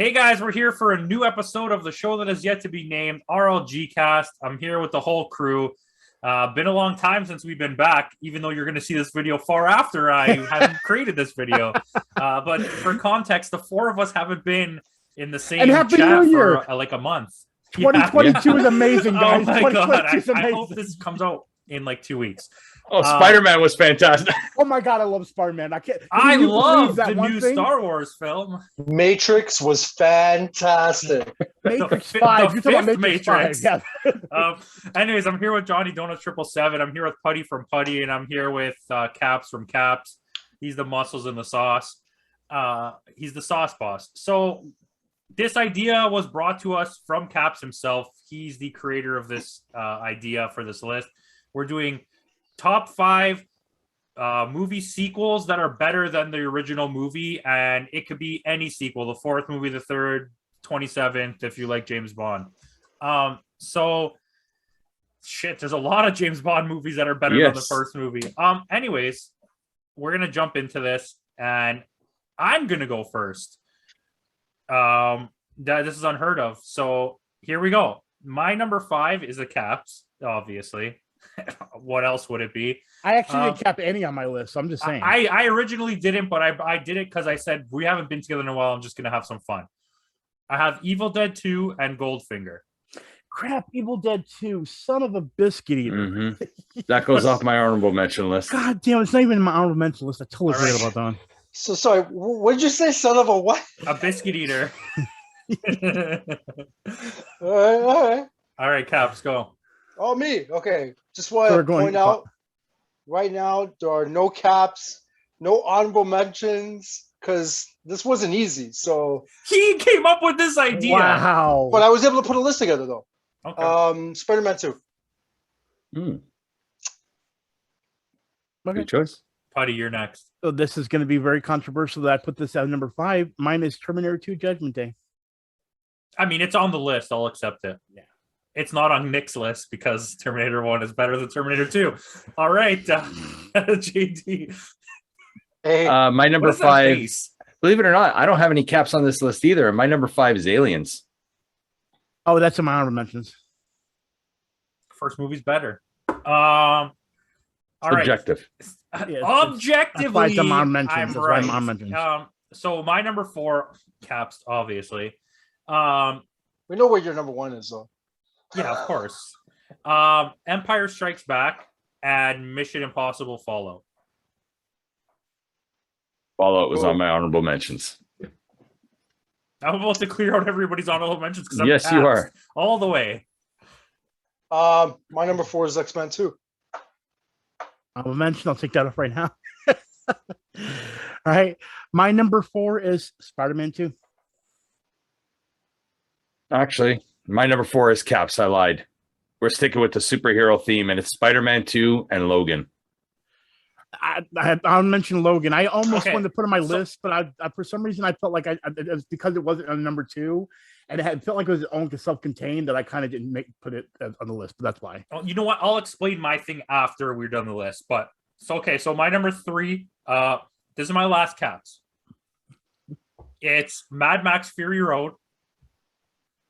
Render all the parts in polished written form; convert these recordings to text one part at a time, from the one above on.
Hey guys, we're here for a new episode of the show that is yet to be named, RLG Cast. I'm here with the whole crew. Been a long time since we've been back, even though you're going to see this video far after I have created this video. But for context, the four of us haven't been in the same chat for like a month. 2022 is amazing, guys. Oh my God. I hope this comes out in like 2 weeks. Oh, Spider-Man was fantastic. Oh my God, I love Spider-Man. I love the new Star Wars film. Matrix was fantastic. Matrix 5. You're talking about Matrix. 5. Yeah. Anyways, I'm here with JohnnyDonuts 777. I'm here with Putty from Putty, and I'm here with Caps from Caps. He's the muscles in the sauce. He's the sauce boss. So this idea was brought to us from Caps himself. He's the creator of this idea for this list. We're doing top 5 movie sequels that are better than the original movie, and it could be any sequel, the 4th movie, the 3rd, 27th, if you like James Bond. So shit, there's a lot of James Bond movies that are better than the first movie. Anyways, we're gonna jump into this, and I'm gonna go first. This is unheard of, so here we go. My number 5 is the Caps, obviously. What else would it be? I actually didn't cap any on my list, so I'm just saying. I originally didn't, but I did it because I said we haven't been together in a while. I'm just gonna have some fun. I have Evil Dead 2 and Goldfinger. Crap, Evil Dead 2, son of a biscuit eater. Mm-hmm. That goes off my honorable mention list. God damn, it's not even in my honorable mention list. I totally forgot about that one. So sorry, what did you say? Son of a what? A biscuit eater. All right, Caps, go. Oh, me. Okay. Just want to point out right now there are no caps, no honorable mentions, because this wasn't easy. So he came up with this idea. Wow. But I was able to put a list together though. Okay. Spider-Man 2. Good choice. Putty, you're next. So this is going to be very controversial that I put this at number 5. Mine is Terminator 2 Judgment Day. I mean, it's on the list. I'll accept it. Yeah. It's not on Nick's list because Terminator 1 is better than Terminator 2. All right, JD. Hey, my number 5, believe it or not, I don't have any caps on this list either. My number 5 is Aliens. Oh, that's in my honorable mentions. First movie's better. All Subjective. Right. Objectively, I'm right. So my number 4, Caps, obviously. We know where your number 1 is, though. Yeah, of course. Empire Strikes Back and Mission Impossible Fallout. Fallout was on my honorable mentions. I'm about to clear out everybody's honorable mentions because yes, you are all the way. My number 4 is X-Men 2. Honorable mention. I'll take that off right now. All right. My number 4 is Spider-Man 2. Actually, my number 4 is Caps. I lied. We're sticking with the superhero theme, and it's Spider-Man 2 and Logan. I'll mention Logan. I almost wanted to put on my list, but I for some reason I felt like it was because it wasn't on number 2, and it felt like it was own self-contained that I kind of didn't put it on the list. But that's why. Oh, you know what? I'll explain my thing after we're done the list. But so my number 3. This is my last Caps. It's Mad Max Fury Road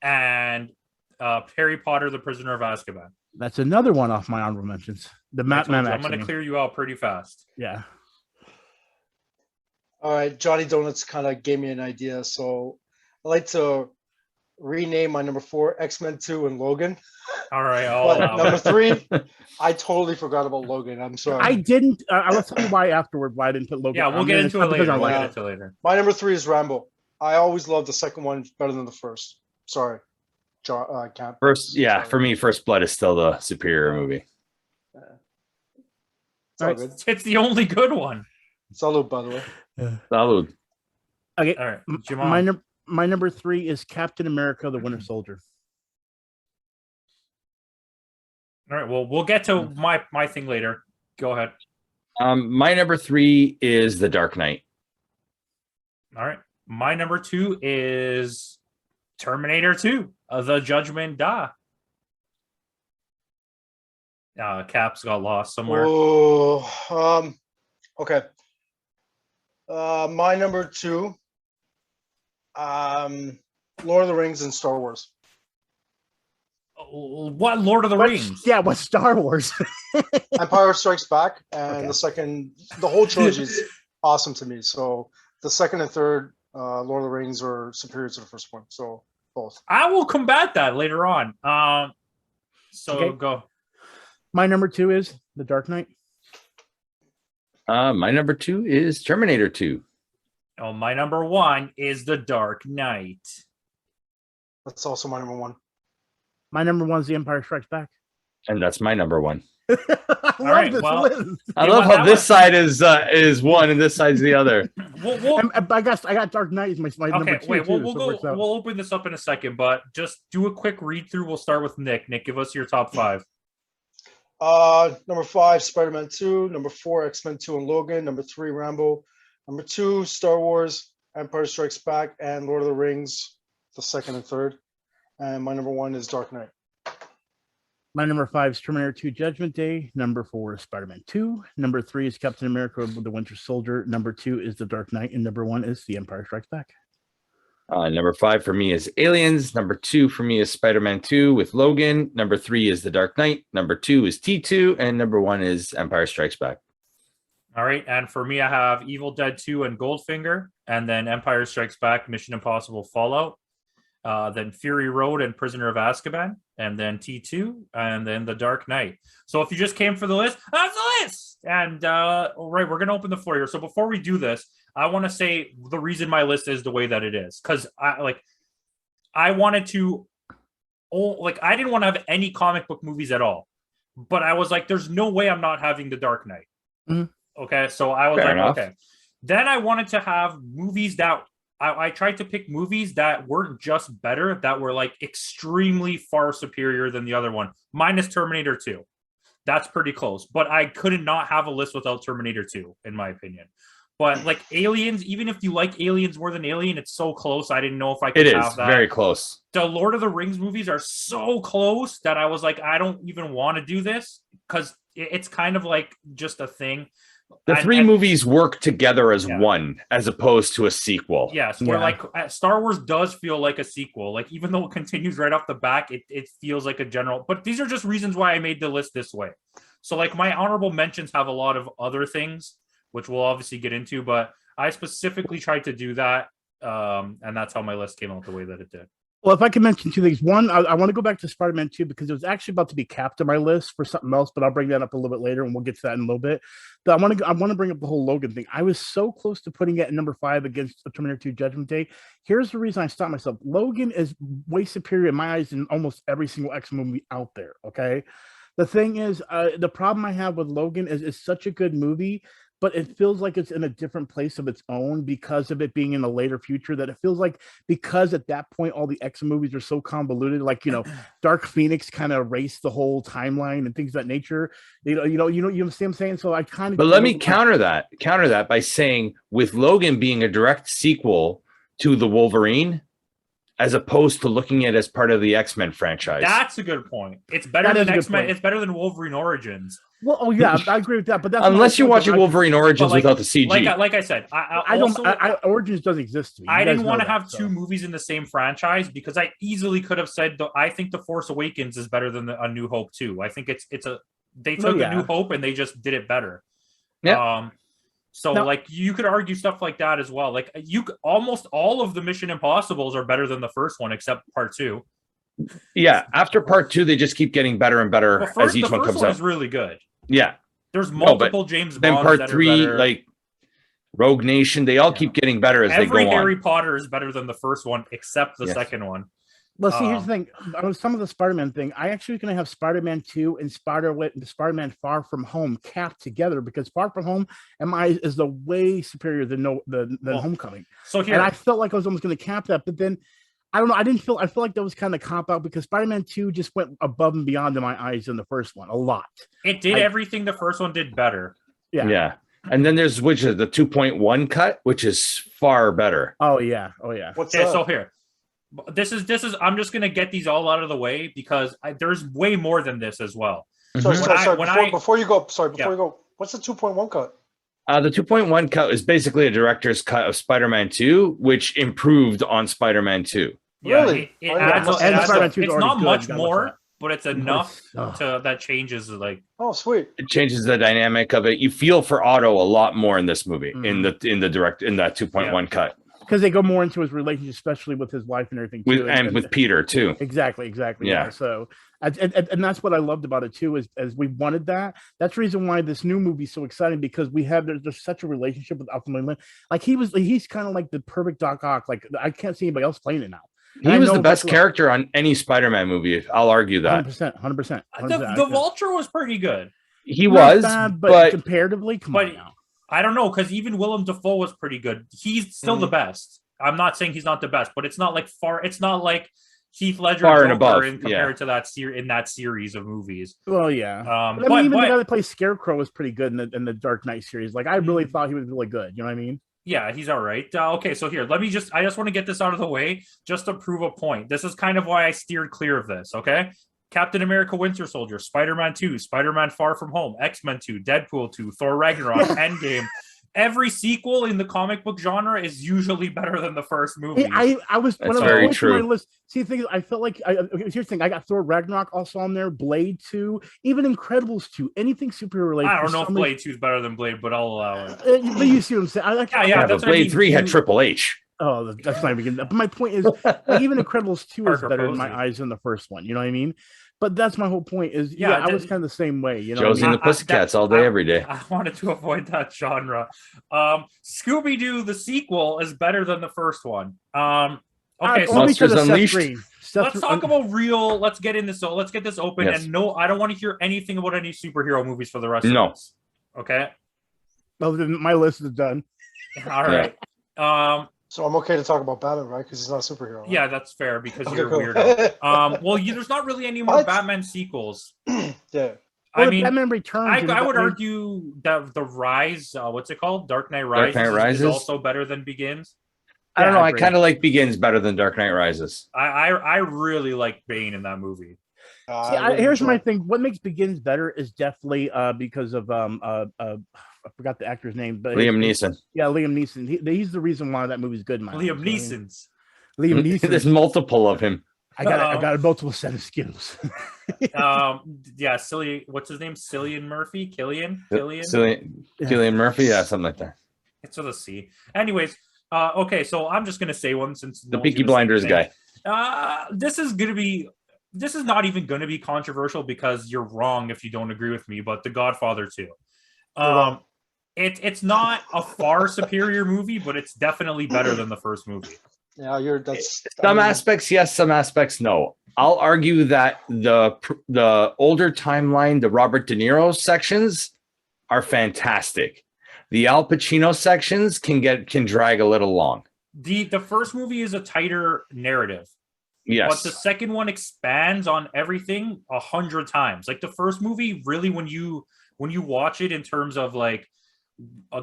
and Harry Potter, the Prisoner of Azkaban. That's another one off my honorable mentions. The Matt Max. I'm going to clear you out pretty fast. Yeah. All right. JohnnyDonuts kind of gave me an idea. So I'd like to rename my number 4 X-Men 2 and Logan. All right. Number 3, I totally forgot about Logan. I'm sorry. I didn't. I'll tell you why afterward, why I didn't put Logan. Yeah, we'll get into it later. My number 3 is Rambo. I always loved the second one better than the first. Sorry. Camp. First, yeah, for me, First Blood is still the superior movie. It's the only good one. Salud, by the way. Salud. Okay. All right. My number 3 is Captain America: The Winter Soldier. All right. Well, we'll get to my thing later. Go ahead. My number 3 is The Dark Knight. All right. My number 2 is Terminator 2, The Judgment Day. Caps got lost somewhere. Okay. My number 2 Lord of the Rings and Star Wars. What Lord of the Rings? Yeah, what Star Wars? Empire Strikes Back, and the whole trilogy is awesome to me. So the second and third Lord of the Rings are superior to the first one. So both. I will combat that later on. Go. My number 2 is The Dark Knight. My number 2 is Terminator 2. Oh, my number 1 is The Dark Knight. That's also my number 1. My number 1 is The Empire Strikes Back. And that's my number 1. I love this list. I love how this side is one and this side's the other. I got Dark Knight is my number 2. Wait, we'll open this up in a second, but just do a quick read through. We'll start with Nick. Nick, give us your top 5. Number 5, Spider-Man 2. Number 4, X-Men 2 and Logan. Number 3, Rambo. Number 2, Star Wars, Empire Strikes Back, and Lord of the Rings, the second and third. And my number 1 is Dark Knight. My number 5 is Terminator 2 Judgment Day. Number 4 is Spider-Man 2. Number 3 is Captain America the Winter Soldier. Number 2 is The Dark Knight. And number 1 is The Empire Strikes Back. Number 5 for me is Aliens. Number 2 for me is Spider-Man 2 with Logan. Number 3 is The Dark Knight. Number 2 is T2. And number 1 is Empire Strikes Back. All right. And for me, I have Evil Dead 2 and Goldfinger. And then Empire Strikes Back, Mission Impossible Fallout. Then Fury Road and Prisoner of Azkaban. And then T2. And then The Dark Knight. So if you just came for the list, that's the list. And all right, we're going to open the floor here. So before we do this, I want to say the reason my list is the way that it is. Because I wanted to, I didn't want to have any comic book movies at all. But I was like, there's no way I'm not having The Dark Knight. Mm-hmm. Okay, so I was Fair like, enough. okay. Then I wanted to have movies that I tried to pick movies that weren't just better, that were like extremely far superior than the other one, minus Terminator 2. That's pretty close. But I couldn't not have a list without Terminator 2, in my opinion. But like Aliens, even if you like Aliens more than Alien, it's so close. I didn't know if I could have that. It is very close. The Lord of the Rings movies are so close that I was like, I don't even want to do this because it's kind of like just a thing. The three movies work together as one, as opposed to a sequel. Yes, where like Star Wars does feel like a sequel. Like even though it continues right off the back, it feels like a general. But these are just reasons why I made the list this way. So like my honorable mentions have a lot of other things, which we'll obviously get into. But I specifically tried to do that, and that's how my list came out the way that it did. Well, if I can mention 2 things. One, I want to go back to Spider-Man 2 because it was actually about to be capped on my list for something else, but I'll bring that up a little bit later, and we'll get to that in a little bit. But I want to bring up the whole Logan thing. I was so close to putting it at number 5 against Terminator 2 Judgment Day. Here's the reason I stopped myself. Logan is way superior in my eyes than almost every single X-Men movie out there, okay? The thing is, the problem I have with Logan is it's such a good movie, but it feels like it's in a different place of its own because of it being in a later future, that it feels like because at that point, all the X-Men movies are so convoluted, like, Dark Phoenix kind of erased the whole timeline and things of that nature. You know what I'm saying? So I kind of, but let me counter that by saying with Logan being a direct sequel to the Wolverine, as opposed to looking at it as part of the X-Men franchise. That's a good point. It's better than X-Men. It's better than Wolverine Origins. Well, I agree with that, but that's unless you're watching Wolverine Origins without the CG. Like I said, Origins doesn't exist to me. I didn't want to have two movies in the same franchise because I easily could have said I think The Force Awakens is better than A New Hope too. I think they took A New Hope and they just did it better. Yeah. So like you could argue stuff like that as well. Like almost all of the Mission Impossibles are better than the first one except part 2. Yeah, after part 2, they just keep getting better and better as each one comes out. The first one is really good. Yeah, there's multiple James Bonds. Then part 3, like Rogue Nation, they all keep getting better as they go on. Every Harry Potter is better than the first one, except the second one. Well, see, here's the thing. On some of the Spider-Man thing, I actually going to have Spider-Man 2 and Spider-Man Far From Home capped together because Far From Home, is the way superior than Homecoming. So here, and I felt like I was almost going to cap that, but then I don't know. I feel like that was kind of cop out because Spider-Man 2 just went above and beyond in my eyes than the first one a lot. It did everything the first one did better. Yeah. And then there's the 2.1 cut, which is far better. Oh yeah. So here, this is. I'm just gonna get these all out of the way because there's way more than this as well. Before you go, what's the 2.1 cut? The 2.1 cut is basically a director's cut of Spider-Man 2, which improved on Spider-Man 2. Yeah, Really? it Oh, yeah, adds, must- it And adds Spider-Man up. 2 is It's already not good, much you gotta watch more, that. but it's But enough it's- to that changes like. Oh, sweet. It changes the dynamic of it. You feel for Otto a lot more in this movie, in that 2.1 cut, because they go more into his relationship, especially with his wife and everything too, with Peter too. Exactly. Yeah. So, and that's what I loved about it too, is as we wanted that. That's the reason why this new movie is so exciting, because we have there's such a relationship with Alpha. Like he's kind of like the perfect Doc Ock. Like I can't see anybody else playing it now. He was the best character on any Spider-Man movie. I'll argue that. 100%. The Vulture was pretty good. He Not was, bad, but comparatively, come on now. I don't know, because even Willem Dafoe was pretty good. He's still the best. I'm not saying he's not the best, but it's not like it's not like Heath Ledger far and Joker above compared to that in that series of movies. Well, yeah. I mean, even the guy that plays Scarecrow was pretty good in the Dark Knight series. Like I really thought he was really good. You know what I mean? Yeah, he's all right. Okay, so here, I just want to get this out of the way just to prove a point. This is kind of why I steered clear of this, okay? Captain America Winter Soldier, Spider-Man 2, Spider-Man Far From Home, X-Men 2, Deadpool 2, Thor Ragnarok, Endgame. Every sequel in the comic book genre is usually better than the first movie. I was That's when I very was true. going through my list. See, the thing is, I felt like here's the thing. I got Thor Ragnarok also on there, Blade 2, even Incredibles 2, anything superhero related. I don't know if Blade 2 is better than Blade, but I'll allow it. But you see what I'm saying? Yeah, but Blade 3 had Triple H. Oh, that's not even good. But my point is, like, even Incredibles 2 is Parker better in Posey. my eyes than the first one. You know what I mean? But that's my whole point. Is I was kind of the same way. You know, Josie and the Pussycats all day, every day. I wanted to avoid that genre. Scooby-Doo the sequel is better than the first one. Okay, so Monsters Unleashed. let's talk about real. Let's get in this. So let's get this open. Yes. And no, I don't want to hear anything about any superhero movies for the rest of us. Okay. Oh, then my list is done. All right. So I'm okay to talk about Batman, right? Because he's not a superhero. Right? Yeah, that's fair because Okay, you're cool. weirdo. Well, there's not really any more What? Batman sequels. Yeah. I mean, Batman Returns. I would argue that the Rise, what's it called? Dark Knight Rises, Knight Rises? is also better than Begins. I don't Yeah, know. I I agree. kind of like Begins better than Dark Knight Rises. I really like Bane in that movie. See, here's my thing. What makes Begins better is definitely because of I forgot the actor's name, but Liam Neeson. Yeah, Liam Neeson. He's the reason why that movie's good. In my Liam eyes, you know Neeson's. what I mean? Liam Neeson. There's multiple of him. I got a multiple set of skills. Yeah, silly. What's his name? Cillian Murphy. Killian. Cillian Murphy. Yeah, something like that. It's with a C. Anyways, okay. So I'm just gonna say one since The no one's Peaky gonna say Blinders anything. guy. This is not even going to be controversial because you're wrong if you don't agree with me, but The Godfather 2. It's not a far superior movie, but it's definitely better than the first movie. Yeah, that's Some aspects, yes. Some aspects, no. I'll argue that the older timeline, the Robert De Niro sections, are fantastic. The Al Pacino sections can drag a little long. The first movie is a tighter narrative. Yes. But the second one expands on everything 100 times. Like the first movie, really, when you watch it in terms of like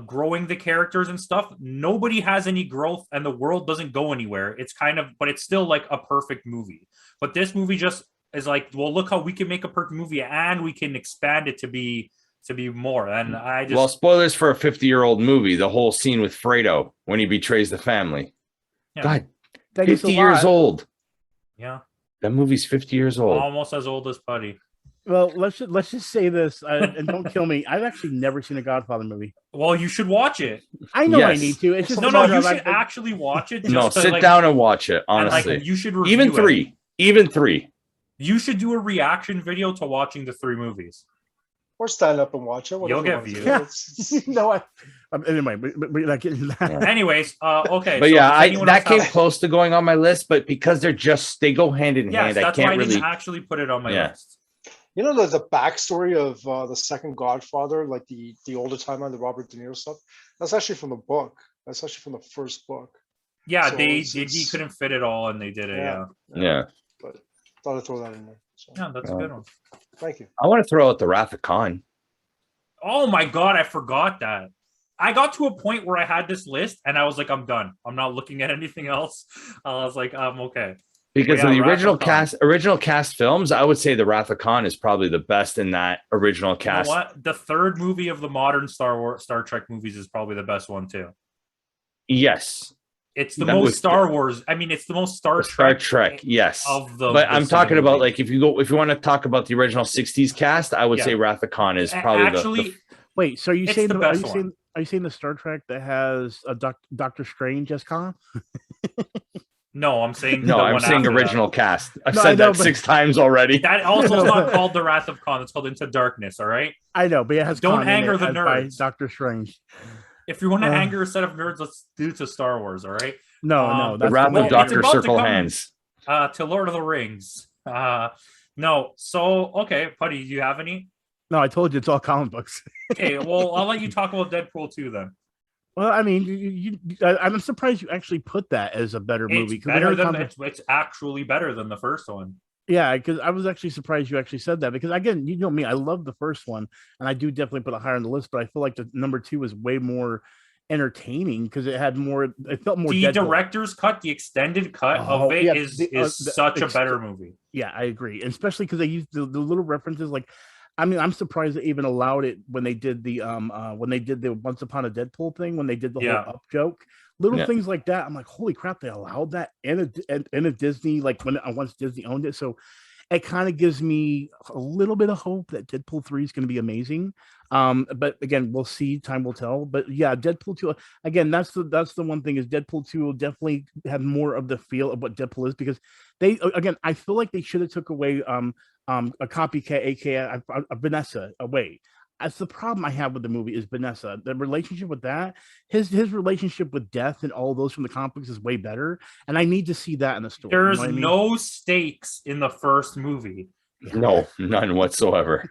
growing the characters and stuff, nobody has any growth and the world doesn't go anywhere. It's but it's still like a perfect movie. But this movie just is like, well, look how we can make a perfect movie and we can expand it to be more. And well, spoilers for a 50-year-old movie. The whole scene with Fredo when he betrays the family. Yeah. God, 50 years old. Yeah, that movie's 50 years old. Almost as old as Putty. Well, let's just say this, and don't kill me. I've actually never seen a Godfather movie. Well, you should watch it. I know I need to. It's just no. You should actually watch it. No, sit down and watch it. Honestly, you should review even three. You should do a reaction video to watching the 3 movies. Or stand up and watch it. You'll get views. Yeah. No, anyway, we're not getting that. Anyways, okay. But so that came close to going on my list, but because they go hand in hand, that's I can't why really didn't actually put it on my list. You know the backstory of the second Godfather, like the older timeline, the Robert De Niro stuff. That's actually from the book. That's actually from the first book. Yeah, so he couldn't fit it all, and they did it. Yeah. But thought I'd throw that in there. So. Yeah, that's a good one. Thank you. I want to throw out the Wrath of Khan. Oh my god, I forgot that. I got to a point where I had this list, and I was like, I'm done. I'm not looking at anything else. I was like, okay. Because Yeah, of the Wrath of Khan. original cast films, I would say the Wrath of Khan is probably the best in that original You know cast. what? The third movie of the modern Star Trek movies is probably the best one too. Yes, It's the That most was- Star Wars. I mean, it's the most Star Star Trek. Trek, yes. Of the, But the I'm seven talking about movies. like if you want to talk about the original '60s cast, I would Yeah. say Wrath of Khan is probably Actually, Wait, so are you It's saying the are best you one. saying are you saying the Star Trek that has a Doctor Strange as Khan? no, I'm saying no. the I'm one saying after original cast. I've No, I said know, that but- 6 times already. That also No. is not called the Wrath of Khan. It's called Into Darkness. All right. I know, but it has Don't Khan in anger it the as by nerds. Doctor Strange. If you want to Uh, anger a set of nerds, let's do to Star Wars. All right. No, The that's Wrath well, of it's Doctor about to Circle come. Hands. To Lord of the Rings. No. So okay, Putty, do you have any? No, I told you it's all comic books. Okay. Well, I'll let you talk about Deadpool 2 then. Well, I mean, I'm surprised you actually put that as a better movie. It's 'cause better we than had it's actually better than the first one. Yeah, because I was actually surprised you actually said that because again, you know me, I love the first one, and I do definitely put it higher on the list. But I feel like the number 2 was way more entertaining because it had more. It felt more. The Deadpool. director's cut, the extended cut Oh, of it yeah, is such a better movie. Yeah, I agree, and especially because they used the little references. Like, I mean, I'm surprised they even allowed it when they did the Once Upon a Deadpool thing when they did the Yeah. whole up joke. Little Yeah. things like that. I'm like, holy crap, they allowed that in a Disney like once Disney owned it. So it kind of gives me a little bit of hope that Deadpool 3 is going to be amazing. But again, we'll see. Time will tell. But yeah, Deadpool 2. Again, that's the one thing is Deadpool 2 will definitely have more of the feel of what Deadpool is because I feel like they should have took away a copycat, aka Vanessa away. That's the problem I have with the movie is Vanessa. The relationship with that, his relationship with death and all those from the comics is way better. And I need to see that in the story. There's you know what I mean? no stakes in the first movie. No, none whatsoever.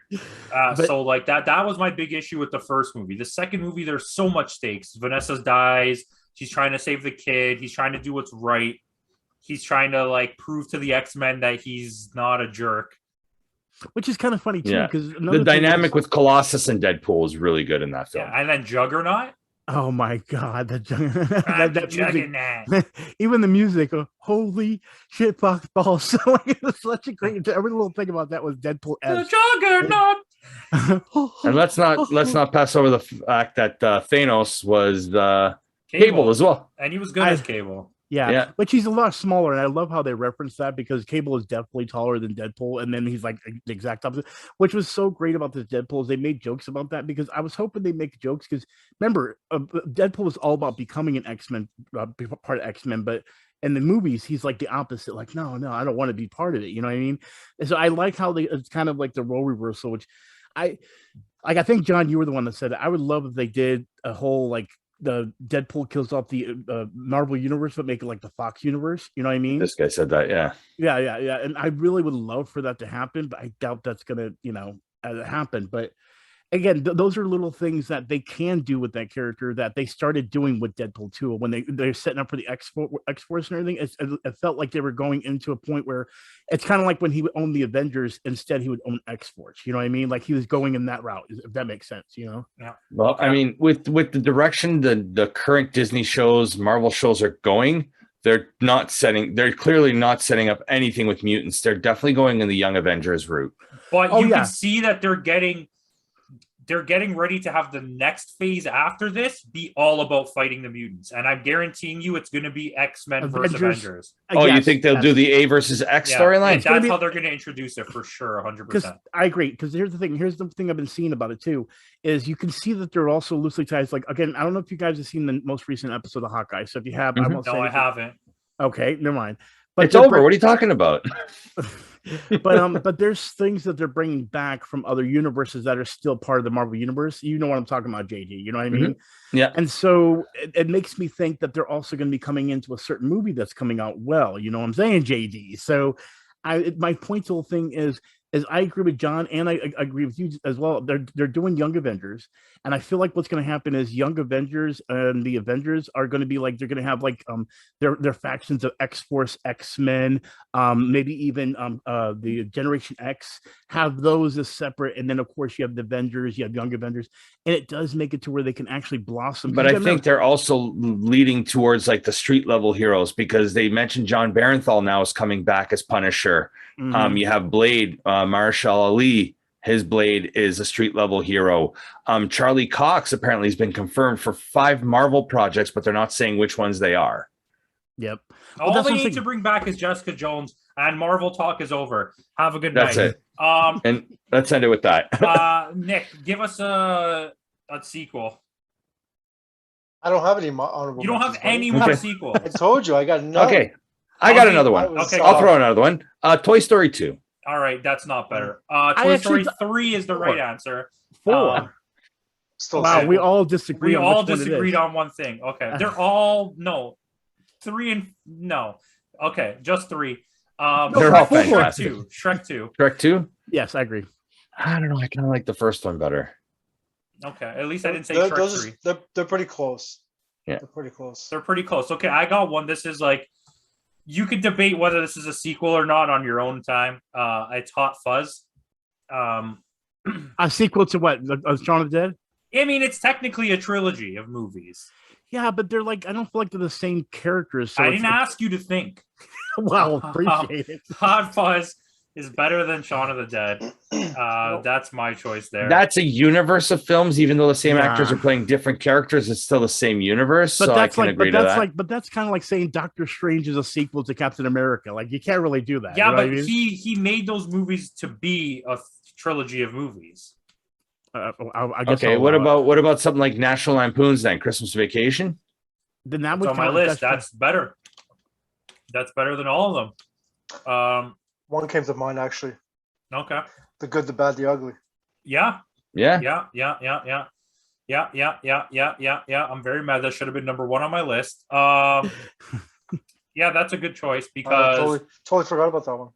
So like that was my big issue with the first movie. The second movie, there's so much stakes. Vanessa dies. She's trying to save the kid. He's trying to do what's right. He's trying to like prove to the X-Men that he's not a jerk. Which is kind of funny too, Yeah. because The dynamic with Colossus and Deadpool is really good in that film. Yeah, and then Juggernaut. oh my god, that music, Juggernaut. even the music, holy shit, box balls! Like, it's such a great. Every little thing about that was Deadpool. The Juggernaut. And let's not pass over the fact that Thanos was Cable as well. And he was good as Cable. Yeah, but he's a lot smaller, and I love how they reference that because Cable is definitely taller than Deadpool, and then he's like the exact opposite. Which was so great about this Deadpool is they made jokes about that because I was hoping they make jokes because remember Deadpool was all about becoming an X-Men part of X-Men, but in the movies he's like the opposite. Like no, I don't want to be part of it. You know what I mean? And so I like how it's kind of like the role reversal, which I think John, you were the one that said it. I would love if they did a whole like. The Deadpool kills off the Marvel universe, but make it like the Fox universe. You know what I mean? This guy said that, yeah. Yeah. And I really would love for that to happen, but I doubt that's gonna, happen. But again, those are little things that they can do with that character that they started doing with Deadpool 2 when they're setting up for the X-Force and everything. It felt like they were going into a point where it's kind of like when he would own the Avengers, instead he would own X-Force. You know what I mean? Like he was going in that route, if that makes sense, Yeah. Well, I mean, with the direction the current Disney shows, Marvel shows are going, they're clearly not setting up anything with mutants. They're definitely going in the Young Avengers route. But you can see that they're getting ready to have the next phase after this be all about fighting the mutants. And I'm guaranteeing you it's going to be X-Men versus Avengers. Oh, you think they'll do the A versus X storyline? That's how they're going to introduce it for sure, 100%. I agree. Because here's the thing I've been seeing about it too, is you can see that they're also loosely tied. Like, again, I don't know if you guys have seen the most recent episode of Hawkeye. So if you have, I won't say I haven't. Okay, never mind. But it's over. What are you talking about? but there's things that they're bringing back from other universes that are still part of the Marvel universe. You know what I'm talking about, JD. You know what I mean? Yeah. And so it makes me think that they're also going to be coming into a certain movie that's coming out well. You know what I'm saying, JD? So my point to the thing is is I agree with John, and I agree with you as well. They're doing Young Avengers, and I feel like what's going to happen is Young Avengers and the Avengers are going to be like they're going to have like their factions of X Force, X-Men, maybe even the Generation X, have those as separate, and then of course you have the Avengers, you have Young Avengers, and it does make it to where they can actually blossom. But I think they're also leading towards like the street level heroes, because they mentioned John Barenthal now is coming back as Punisher. You have Blade, Marshall Ali. His Blade is a street level hero. Charlie Cox apparently has been confirmed for 5 Marvel projects, but they're not saying which ones they are. Yep. All they need to bring back is Jessica Jones, and Marvel talk is over. Have a good night. That's it. And let's end it with that. Nick, give us a sequel. I don't have any honorable. You don't have mentions, any buddy. more sequels. I told you I got none. Okay. I got another one. Okay, I'll throw another one. Toy Story 2. All right, that's not better. Toy Story 3 is the right answer. 4. Still Wow, sequel. we all disagree. We on all which one it disagreed is. on one thing. Okay, they're all no. 3 and no. Okay, just 3. They're all Shrek fantastic. 2. Shrek 2. Shrek 2? Yes, I agree. I don't know. I kind of like the first one better. Okay, at least I didn't say They're- Shrek those 3. they're pretty close. Yeah. They're pretty close. They're pretty close. Okay, I got one. This is like, you could debate whether this is a sequel or not on your own time. It's Hot Fuzz. A sequel to what? Shaun of the Dead? I mean, it's technically a trilogy of movies. Yeah, but they're like, I don't feel like they're the same characters. So I it's- didn't ask you to think. Wow, appreciate it. Hot Fuzz is better than Shaun of the Dead. That's my choice there. That's a universe of films, even though the same actors Yeah. are playing different characters. It's still the same universe. But So I that's can like, agree but to that's that. like, but that's kind of like saying Doctor Strange is a sequel to Captain America. Like you can't really do that. yeah, you know but what I mean? he made those movies to be a trilogy of movies. I guess Okay, I'll what allow it. about something like National Lampoon's then? Christmas Vacation? Then that It's would on my count. list. That's better. That's better than all of them. One came to mind actually. Okay. The Good, the Bad, the Ugly. Yeah. Yeah. Yeah. I'm very mad. That should have been number 1 on my list. Yeah, that's a good choice I because totally forgot about that one.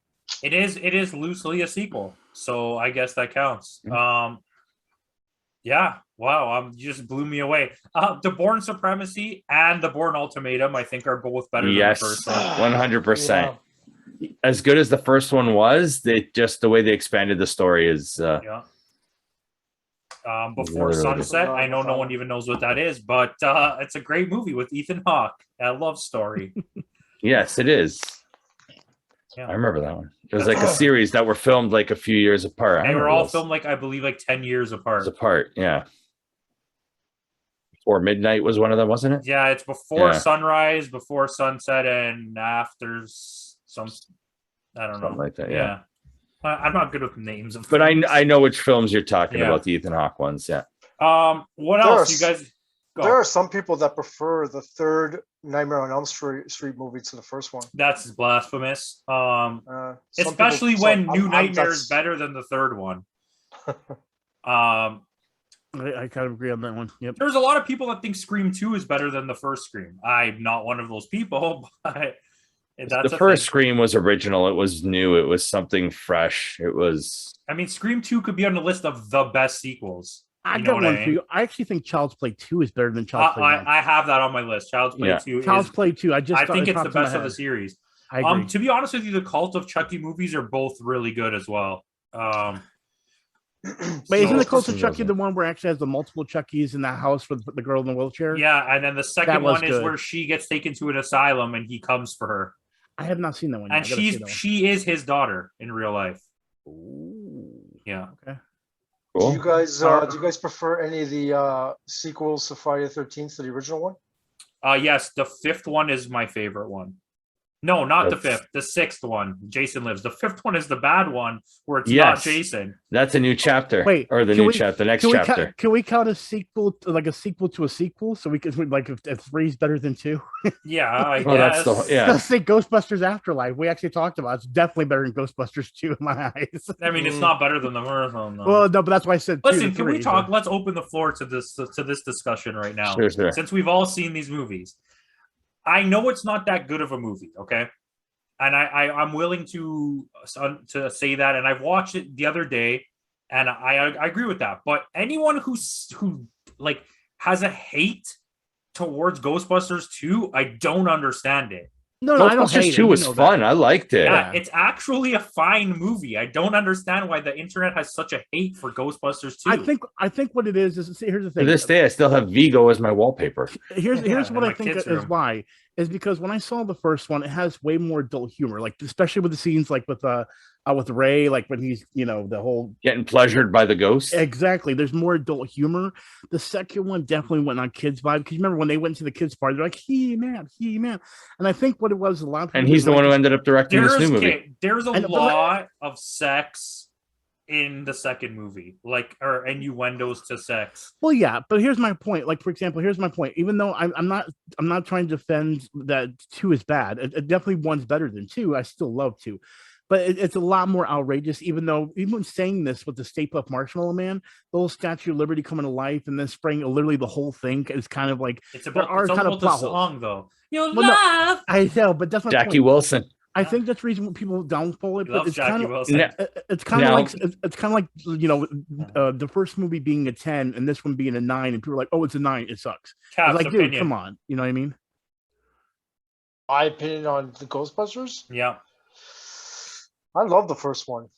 it is loosely a sequel. So I guess that counts. Yeah. Wow. You just blew me away. The Bourne Supremacy and the Bourne Ultimatum, I think, are both better than the Yes, first one. 100%. As good as the first one was, the way they expanded the story is Yeah. Before Literally. Sunset, I know no one even knows what that is, but it's a great movie with Ethan Hawke, a love story. yes, it is. Yeah. I remember that one. It was like a series that were filmed like a few years apart. I They were remember all those. filmed like, I believe, like 10 years apart. apart. Yeah. Before Midnight was one of them, wasn't it? Yeah, it's before Yeah. sunrise, before sunset, and after some. I don't know. Something like that. Yeah. I'm not good with names of. But things. I know which films you're talking Yeah. about, the Ethan Hawke ones. Yeah. What There else? are You guys go. There are some people that prefer the third Nightmare on Elm Street movie to the first one. That's blasphemous. Some Especially people- when so New I'm- Nightmare that's- is better than the third one. I kind of agree on that one. Yep. There's a lot of people that think Scream 2 is better than the first Scream. I'm not one of those people, but that's The a first thing. Scream was original. It was new. It was something fresh. It was. I mean, Scream 2 could be on the list of the best sequels. I You know got what one I for mean? you. I actually think Child's Play 2 is better than Child's Play 1. I have that on my list. Child's Play Yeah. 2 Child's is, Play 2. I think it's the best of the series. I agree. To be honest with you, the Cult of Chucky movies are both really good as well. But isn't the Cult Ghostbusters of Chucky doesn't. the one where it actually has the multiple Chuckies in that house with the girl in the wheelchair? Yeah, and then the second That was one is good. where she gets taken to an asylum and he comes for her. I have not seen that one yet. And I gotta see that one. she is his daughter in real life. Yeah. Cool. Do you guys prefer any of the sequels to Friday the 13th to the original one? Yes, the 5th one is my favorite one. No, not the That's- 5th. The 6th one, Jason Lives. The 5th one is the bad one where it's not Yes. Jason. That's a new chapter. Wait, or the can new we- chapter, the next Can we, chapter. can we count a sequel like a sequel to a sequel? So we could like if 3 is better than 2. Yeah, I Oh, that's guess. the yeah. Let's say Ghostbusters Afterlife. We actually talked about it. It's definitely better than Ghostbusters 2 in my eyes. I mean, it's not better than the marathon, though. Well, no, but that's why I said 2 Listen, to can we 3, talk? but- Let's open the floor to this discussion right now. Sure. Since we've all seen these movies. I know it's not that good of a movie, okay? and I'm willing to say that. And I've watched it the other day, and I agree with that. But anyone who like has a hate towards Ghostbusters 2, I don't understand it. No, I don't hate Ghostbusters it. 2 You was know fun. that. I liked it. Yeah, it's actually a fine movie. I don't understand why the internet has such a hate for Ghostbusters 2. I think what it is see, here's the To thing. this day, I still have Vigo as my wallpaper. Here's in what my I think kids' is room. why is because when I saw the first one, it has way more adult humor, like especially with the scenes like with Ray, like when he's the whole Getting pleasured by the ghost. exactly. There's more adult humor. The second one definitely went on kids vibe because you remember when they went to the kids party, they're like he man, and I think what it was a lot of people And he's the one who ended up directing this new movie. There's a lot of sex in the second movie, or innuendos to sex. Well, yeah, but here's my point. Like, for example, here's my point. Even though I'm not trying to defend that 2 is bad. It definitely 1's better than 2. I still love 2. But it's a lot more outrageous, even when saying this with the Stay Puft Marshmallow Man, the whole Statue of Liberty coming to life and then spraying literally the whole thing is kind of like It's about the song, though. Your Well, no, love. I know, but that's my Jackie point. Wilson. I think that's the reason when people downfall it. But it's kind of Wilson. it's kind of like the first movie being a 10 and this one being a 9, and people are like, oh, it's a 9, it sucks. Cap's Like, opinion. dude, come on, you know what I mean? My opinion on the Ghostbusters. Yeah. I love the first one.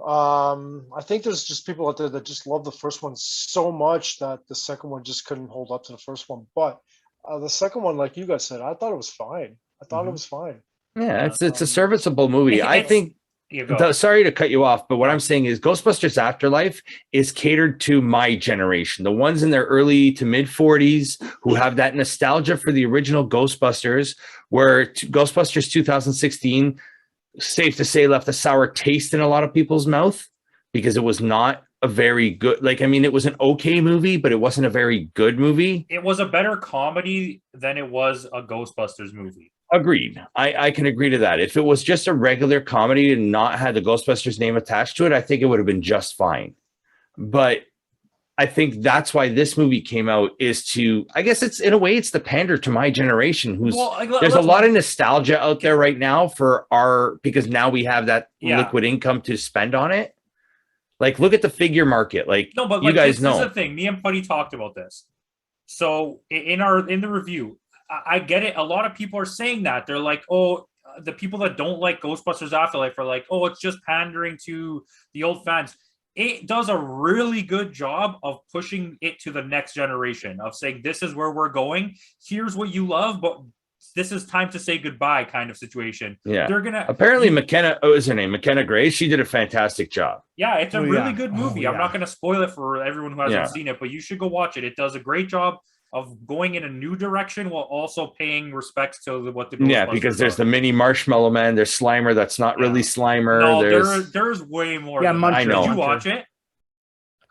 I think there's just people out there that just love the first one so much that the second one just couldn't hold up to the first one. But the second one, like you guys said, I thought it was fine. It was fine. Yeah, it's a serviceable movie. I think. Sorry to cut you off, but what I'm saying is Ghostbusters Afterlife is catered to my generation, the ones in their early to mid 40s who have that nostalgia for the original Ghostbusters, where Ghostbusters 2016, safe to say, left a sour taste in a lot of people's mouth because it was not a very good, it was an okay movie, but it wasn't a very good movie. It was a better comedy than it was a Ghostbusters movie. Agreed. I can agree to that. If it was just a regular comedy and not had the Ghostbusters name attached to it, I think it would have been just fine. But I think that's why this movie came out, is to, I guess it's, in a way, it's the pander to my generation there's a lot of nostalgia out there right now because now we have that liquid income to spend on it. Like, look at the figure market. No, but you guys know. This is the thing. Me and Putty talked about this. So in the review, I get it. A lot of people are saying that. They're like, oh, the people that don't like Ghostbusters Afterlife are like, oh, it's just pandering to the old fans. It does a really good job of pushing it to the next generation, of saying, this is where we're going. Here's what you love, but this is time to say goodbye kind of situation. Yeah. They're going to... Apparently, McKenna, what was her name? McKenna Grace. She did a fantastic job. Yeah, it's a really good movie. I'm not going to spoil it for everyone who hasn't seen it, but you should go watch it. It does a great job of going in a new direction while also paying respects to what the Ghostbusters because there's the mini Marshmallow Man, there's Slimer that's not really Slimer. No, there's way more. Yeah, I know. Did you watch it?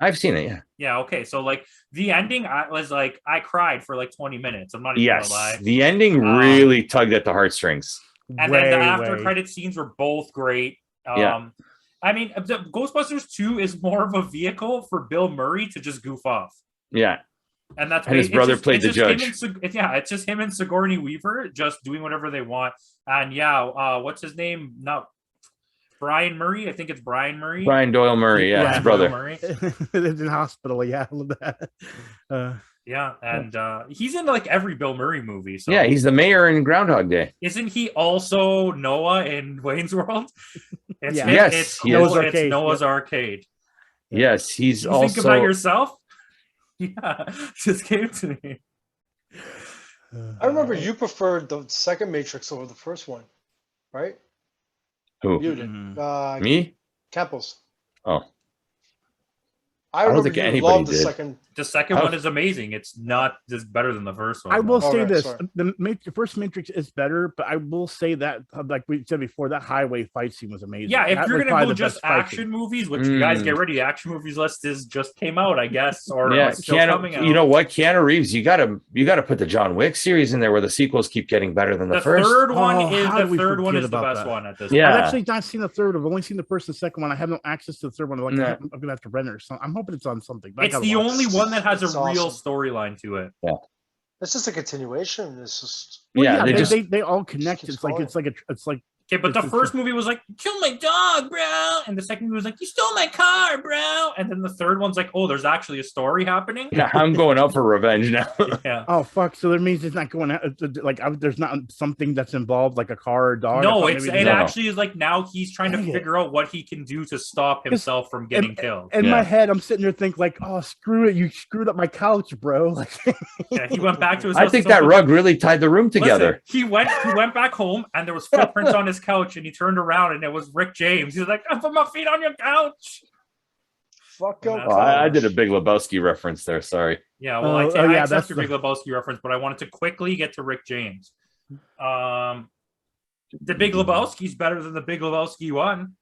I've seen it, yeah. Yeah, okay. So the ending, I cried for 20 minutes. I'm not even gonna lie. The ending really tugged at the heartstrings. And then the after credit scenes were both great. I mean, the Ghostbusters 2 is more of a vehicle for Bill Murray to just goof off. Yeah. And that's his brother played the judge. It's just him and Sigourney Weaver just doing whatever they want. And what's his name? Not Brian Murray. I think it's Brian Murray. Brian Doyle Murray, his brother. In hospital, I love that. And he's in every Bill Murray movie. So. Yeah, he's the mayor in Groundhog Day. Isn't he also Noah in Wayne's World? It's Noah's Arcade. Yes, he's you also. Think about yourself. Yeah, just came to me. I remember you preferred the second Matrix over the first one, right? Who? You did. Me? Campos. Oh. I don't think anybody loved the did. second. The second one is amazing. It's not just better than the first one. I will say this: sorry. the first Matrix is better, but I will say that, like we said before, that highway fight scene was amazing. Yeah, if that you're was gonna probably go the just best fight action scene. movies, which you guys get ready, the action movies list just came out, I guess, or still coming out. You know what, Keanu Reeves, you gotta put the John Wick series in there, where the sequels keep getting better than the first. Third one is how the did we third one forget is the about best that? one at this. Yeah. I've actually not seen the third. I've only seen the first and second one. I have no access to the third one. I'm gonna have to rent it or something. I'm hoping it's on something. But It's the only one that has a It's real awesome. storyline to it. Yeah. It's just a continuation. It's just Well, Yeah, they all connect. keeps It's like Okay, but the first movie was like, kill my dog, bro. And the second movie was like, you stole my car, bro. And then the third one's like, oh, there's actually a story happening. Now I'm going out for revenge now. Yeah. Oh fuck! So that means it's not going out. Like there's not something that's involved, like a car or a dog. No, I it thought maybe- actually is like now he's trying to Dang it. figure out what he can do to stop himself from getting killed. In Yeah. my head, I'm sitting there thinking like, oh, screw it! You screwed up my couch, bro. Like, Yeah, he went back to his I house think and that told rug really tied the room together. Listen, he went back home and there was footprints on his couch and he turned around and it was Rick James. He was like, I put my feet on your couch. Fuck Yeah, up. that's Oh, I did a Big Lebowski reference there. Sorry. Yeah, well, Oh, I yeah, accept that's your Big Lebowski reference, but I wanted to quickly get to Rick James. The Big Lebowski's better than the Big Lebowski one.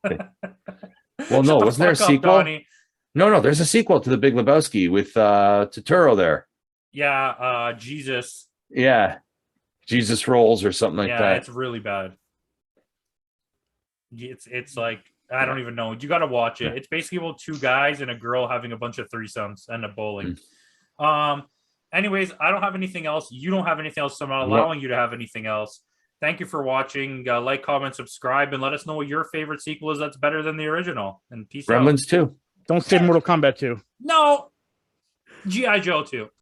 Well, no, Shut the wasn't there a fuck up, sequel? Donnie. No, there's a sequel to the Big Lebowski with Turturro there. Yeah, Jesus. Yeah, Jesus Rolls or something like Yeah, that. it's really bad. It's like I don't even know. You got to watch it. It's basically about two guys and a girl having a bunch of threesomes and a bowling. Anyways, I don't have anything else. You don't have anything else, so I'm not allowing you to have anything else. Thank you for watching. Like, comment, subscribe, and let us know what your favorite sequel is that's better than the original. And peace out. Gremlins 2. don't say Mortal Kombat 2. No, G.I. Joe 2.